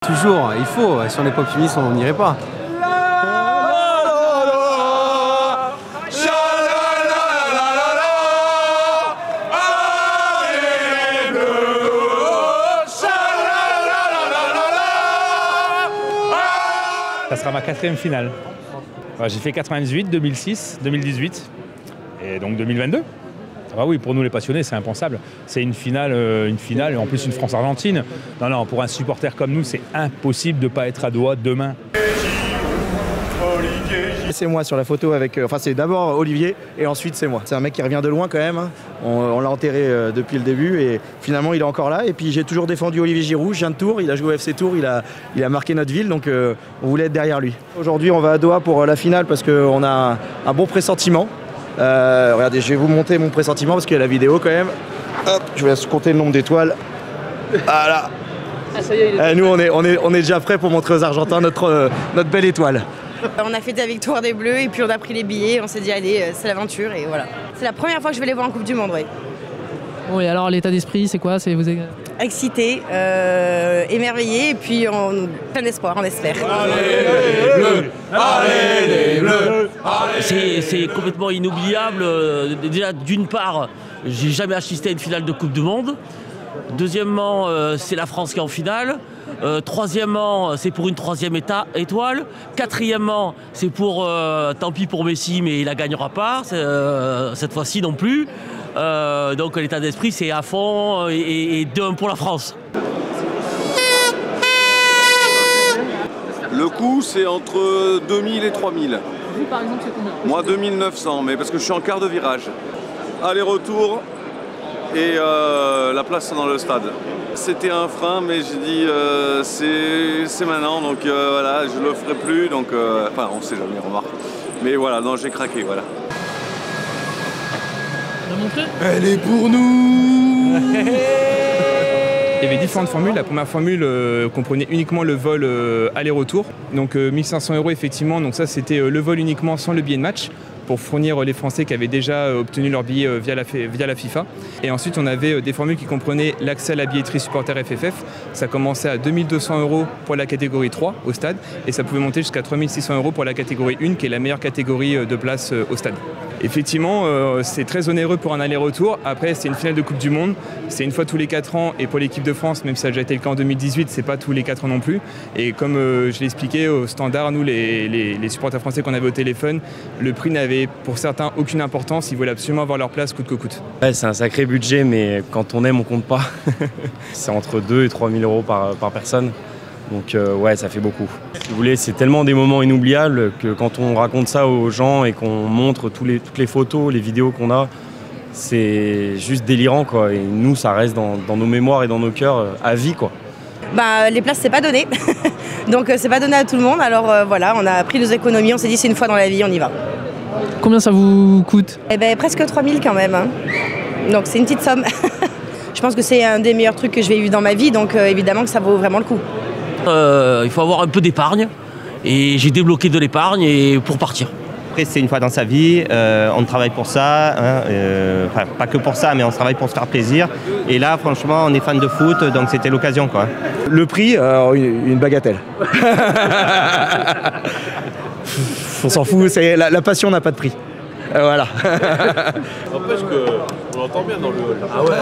Toujours, il faut. Si on n'est pas optimiste, on n'irait pas. Ça sera ma 4e finale. J'ai fait 98, 2006, 2018 et donc 2022. Ah oui, pour nous les passionnés, c'est impensable. C'est une finale et en plus une France-Argentine. Non, pour un supporter comme nous, c'est impossible de ne pas être à Doha demain. C'est moi sur la photo avec... Enfin, c'est d'abord Olivier et ensuite c'est moi. C'est un mec qui revient de loin quand même. Hein. On l'a enterré depuis le début et finalement il est encore là. Et puis j'ai toujours défendu Olivier Giroud. Je viens de Tours, il a joué au FC Tours, il a marqué notre ville, donc on voulait être derrière lui. Aujourd'hui, on va à Doha pour la finale parce qu'on a un bon pressentiment. Regardez, je vais vous montrer mon pressentiment parce qu'il y a la vidéo quand même. Hop, je vous laisse compter le nombre d'étoiles. Voilà. Ah, ça y est, Nous, on est déjà prêts pour montrer aux Argentins notre belle étoile. On a fêté la victoire des Bleus et puis on a pris les billets, on s'est dit allez, c'est l'aventure et voilà. C'est la première fois que je vais les voir en Coupe du Monde, oui. Bon, et alors l'état d'esprit, c'est quoi? Vous êtes... Excité, émerveillé et puis plein d'espoir, on espère. Allez les Bleus, allez les Bleus. C'est complètement inoubliable. Déjà, d'une part, j'ai jamais assisté à une finale de Coupe du Monde. Deuxièmement, c'est la France qui est en finale. Troisièmement, c'est pour une 3e étoile. Quatrièmement, c'est pour, tant pis pour Messi, mais il la gagnera pas cette fois-ci non plus. Donc l'état d'esprit, c'est à fond et 2-1 pour la France. Le coût, c'est entre 2000 et 3000. Vous, par exemple, c'est combien? Moi, 2900, mais parce que je suis en quart de virage. Aller-retour et la place dans le stade. C'était un frein, mais j'ai dit c'est maintenant, donc voilà, je le ferai plus, donc enfin on sait jamais, remarque. Mais voilà, non, j'ai craqué, voilà. Elle est pour nous. Il y avait différentes formules. La première formule comprenait uniquement le vol aller-retour, donc 1500 € effectivement, donc ça c'était le vol uniquement sans le billet de match, pour fournir les Français qui avaient déjà obtenu leur billet via la FIFA. Et ensuite, on avait des formules qui comprenaient l'accès à la billetterie supporter FFF. Ça commençait à 2200 € pour la catégorie 3 au stade et ça pouvait monter jusqu'à 3600 € pour la catégorie 1, qui est la meilleure catégorie de place au stade. Effectivement, c'est très onéreux pour un aller-retour. Après, c'est une finale de Coupe du Monde. C'est une fois tous les 4 ans et pour l'équipe de France, même si ça a déjà été le cas en 2018, c'est pas tous les 4 ans non plus. Et comme je l'ai expliqué, au standard, nous, les supporters français qu'on avait au téléphone, le prix n'avait pour certains aucune importance, ils voulaient absolument avoir leur place coûte que coûte. Ouais, c'est un sacré budget, mais quand on aime, on compte pas. C'est entre 2 et 3 000 € par personne, donc ouais, ça fait beaucoup. Si vous voulez, c'est tellement des moments inoubliables que quand on raconte ça aux gens et qu'on montre toutes les photos, les vidéos qu'on a, c'est juste délirant, quoi. Et nous, ça reste dans nos mémoires et dans nos cœurs à vie, quoi. Bah, les places, c'est pas donné, donc c'est pas donné à tout le monde, alors voilà, on a pris nos économies, on s'est dit c'est une fois dans la vie, on y va. Combien ça vous coûte? Eh ben presque 3000 quand même, hein. Donc c'est une petite somme. Je pense que c'est un des meilleurs trucs que je vais vivre dans ma vie, donc évidemment que ça vaut vraiment le coup. Il faut avoir un peu d'épargne et j'ai débloqué de l'épargne pour partir. Après, c'est une fois dans sa vie, on travaille pour ça, hein, enfin, pas que pour ça, mais on travaille pour se faire plaisir. Et là, franchement, on est fan de foot, donc c'était l'occasion, quoi. Le prix, une bagatelle. On s'en fout, la passion n'a pas de prix. Voilà. N'empêche qu'on entend bien dans le hall. Ah ouais.